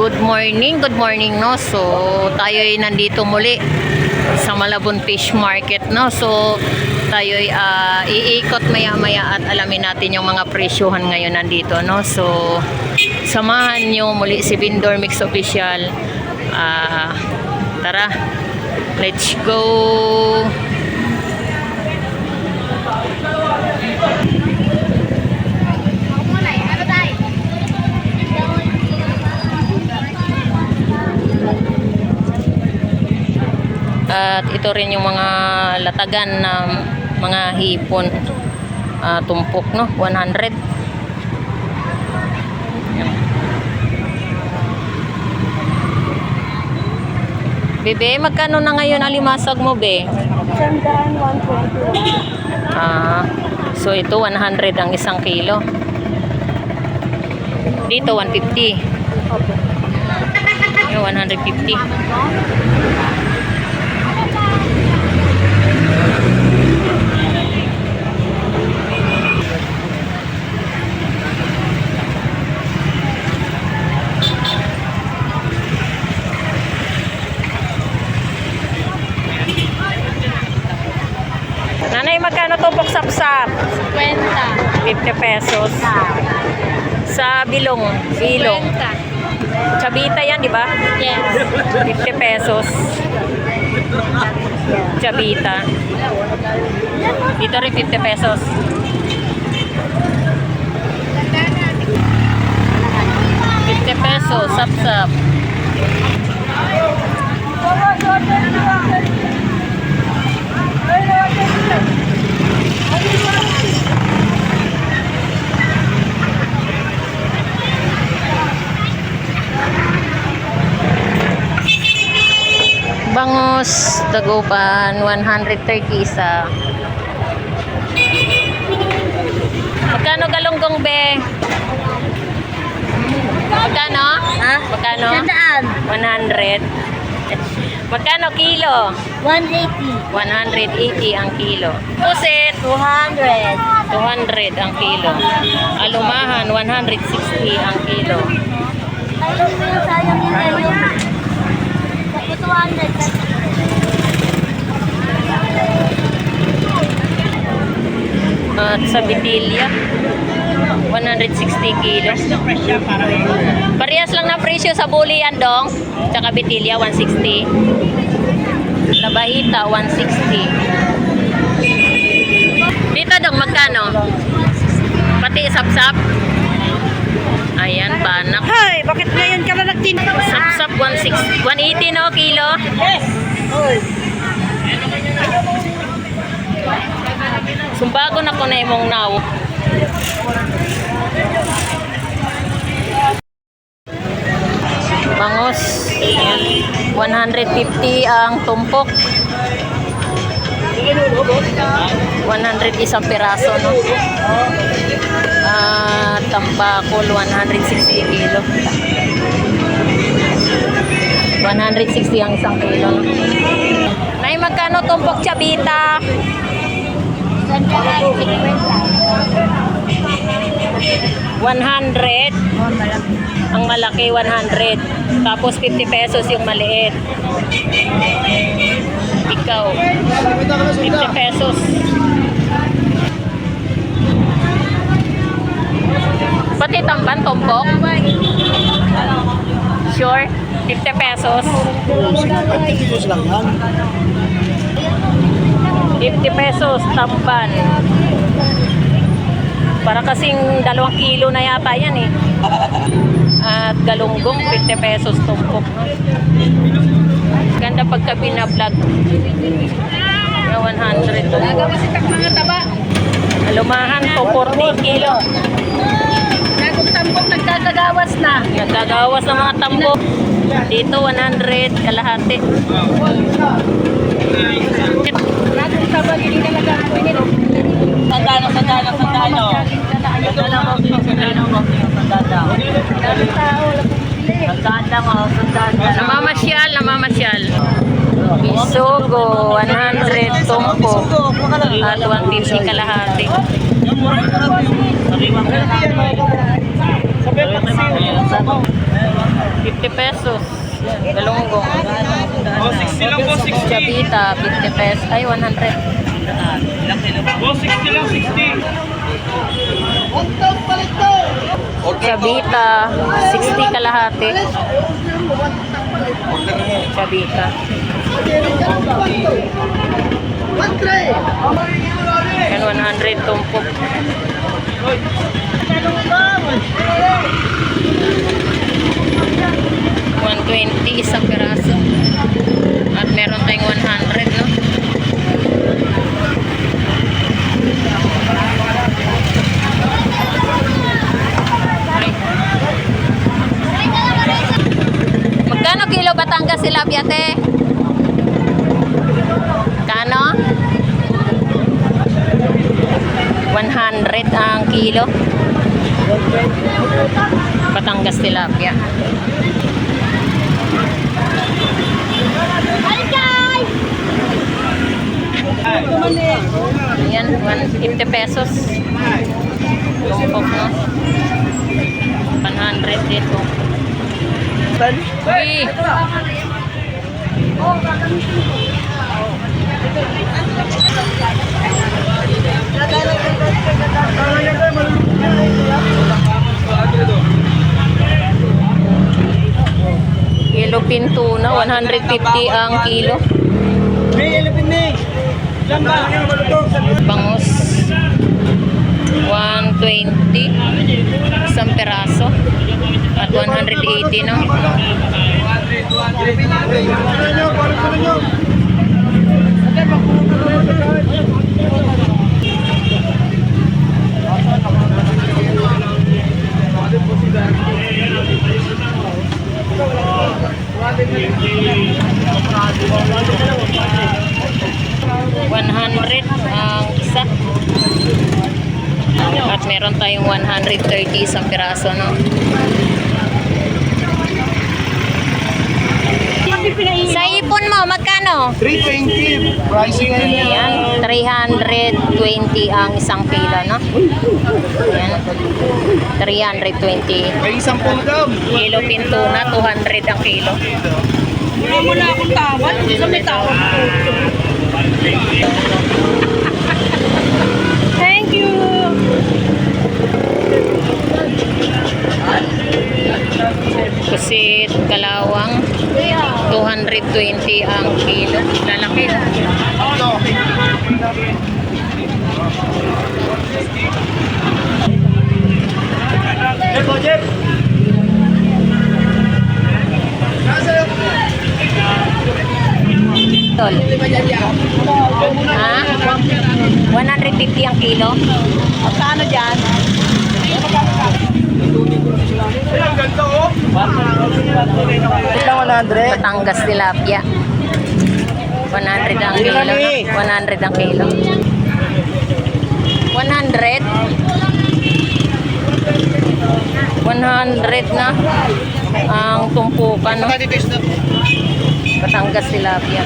Good morning no. So tayo ay nandito muli sa Malabon Fish Market no. So tayo ay iikot maya-maya at alamin natin yung mga presyohan ngayon nandito no. So samahan nyo muli si Vendor Mix Official. Tara, let's go. At ito rin yung mga latagan na mga hipon, tumpok no, 100. Bebe, magkano na ngayon alimasag mo, be? 120. So ito 100 ang isang kilo. Dito 150. Ayun, 150. Nanay, magkano tumpok sapsap? 50 pesos. Sa bilong. Chabita yan, di ba? Yes. 50 pesos. Chabita. Dito rin 50 pesos. 50 pesos, sapsap. Bangus, dagupan, 130 isa. Magkano galunggong, be? Magkano? Ha? Magkano? 100. Magkano kilo? 180. 180 ang kilo. Pusit, 200. 200 ang kilo. Alumahan, 160 ang kilo. Ayun mo yung sayang yun ay yung 200. At sa bitilya, 160 kilo. Parehas lang na presyo sa bulian dong. Tsaka bitilya, 160. Sa bahita, 160. Dito dong, magkano? Pati sapsap. Ayan, banak. Hay, bakit ngayon ka na nagtinda? Sapsap, 160. 180 no, kilo? Yes. Sumbago na ko na imong now. Bangus. Ayan. 150 ang tumpok. 100 isang piraso, no? Tambakol, 160 kilo. 160 ang isang kilo, no? Nay, magkano tumpok chabita? 100. Ang malaki 100. Tapos 50 pesos yung maliit. Ikaw 50 pesos. Pati tamban tumpok? Sure? 50 pesos. 50 pesos tamban. Para kasing 2 kilo na yata yan eh. At galunggong 50 pesos tumpok. Ganda pagka binablog. 100 tumpok. Alumahan po 40 kilo. Tambok nagkakagawas na. Nagkagawas ng mga tambok. Dito 100 kalahati. Nagong tambok hindi talaga ako nito. Sandalo. Namamasyal. Bisogo, 100 tumpok. At 150 kalahati. 50 pesos. Galunggong. Oh, 60 lang po, 60. Chavita, 50 pesos. Ay, 100. Oh, 60 lang, 60. Chavita, 60 kalahati. Chavita. Yan, 100 tumpok. 120 isang piraso. At meron tayong 100, no? Magkano kilo Batangas tilapia, te? Kano? 100 ang kilo. Batangas tilapia. Ayan, 150 pesos. Tumpok, no? 100 dito. Uy! Kilo pinto na, 150 ang kilo. Bangus, 120 isang peraso at 180, no? $100 ang isa. At meron tayong 130 isang piraso, no? Sa ipon mo, magkano? 320. Pricing Ayan, 320 ang isang kilo, no? Ayan, 320. May isang pundam. Kilo pinto na, 200 ang kilo. Wala akong tawad. Isa may tawad. Thank you. Pusit, kalawang, 220 ang kilo. Lalaki, no? Budget. Tol. Ha? 150 ang kilo. Magkano dyan? Ang ganda, oh. Ilang 100? Batangas tilapia. 100 ang kilo, no? 100 ang kilo. 100? 100 na ang tumpukan, no? Batangas tilapia.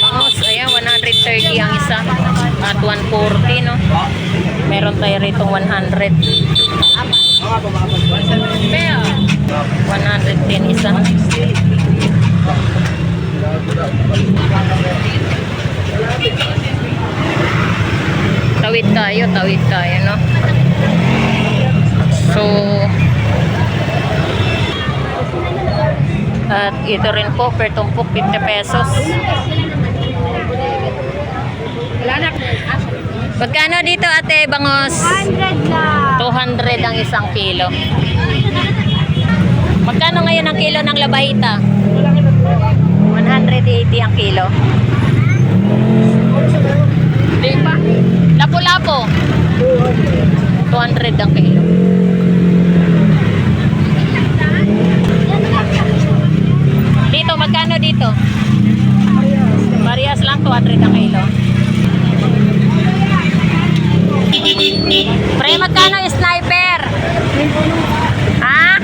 Bangus, ayan, 130 ang isa at 140, no? Meron tayo rito 100. 110 isa. Tawid tayo, no? So, at ito rin po, per tumpok, 50 pesos. Magkano dito, ate, bangus? 100 lang. 200 ang isang kilo. Magkano ngayon ang kilo ng labahita? 180 ang kilo. Di pa. Lapu-lapo. 200 ang kilo. Dito, magkano dito? Parehas lang, 200 ang kilo. Pre, magkano yung sniper? Ha?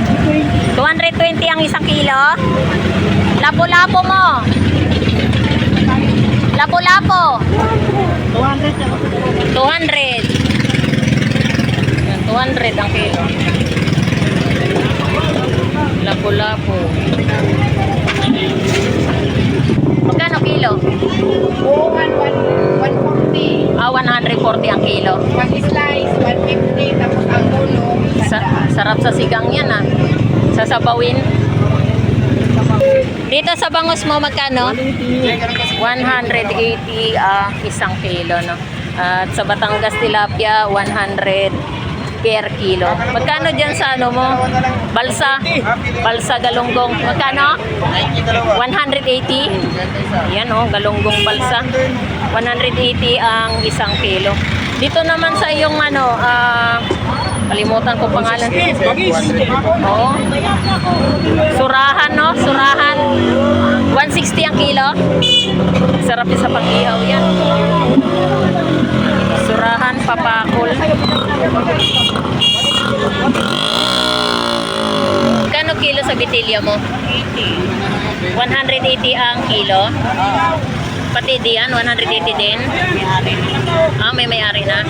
220 ang isang kilo? Lapo-lapo mo. Lapo-lapo. 200. Yan, 200 ang kilo. Lapo-lapo. Magkano kilo? 140. 140 ang kilo. One slice, 150. Tapos ang ulo. Sarap sa sigang yan ah. Sasabawin. Dito sa bangus mo magkano? 180 ang isang kilo, no? At sa Batangas tilapia 100 per kilo. Magkano diyan sa ano mo? Balsa. Balsa galunggong. Magkano? 180. Yan oh, galunggong balsa. 180 ang isang kilo. Dito naman sa iyong ano, kalimutan ko pangalan. Oo. Surahan, no? Surahan. 160 ang kilo. Sarap din sa pang-ihaw yan. Surahan, papakol. Kano kilo sa bitilya mo? 180 ang kilo. Pati diyan, 180 din. May may-ari na.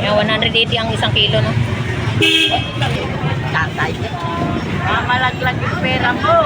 Yung 180 ang isang kilo, no? Tatay. Malaglag yung pera mo.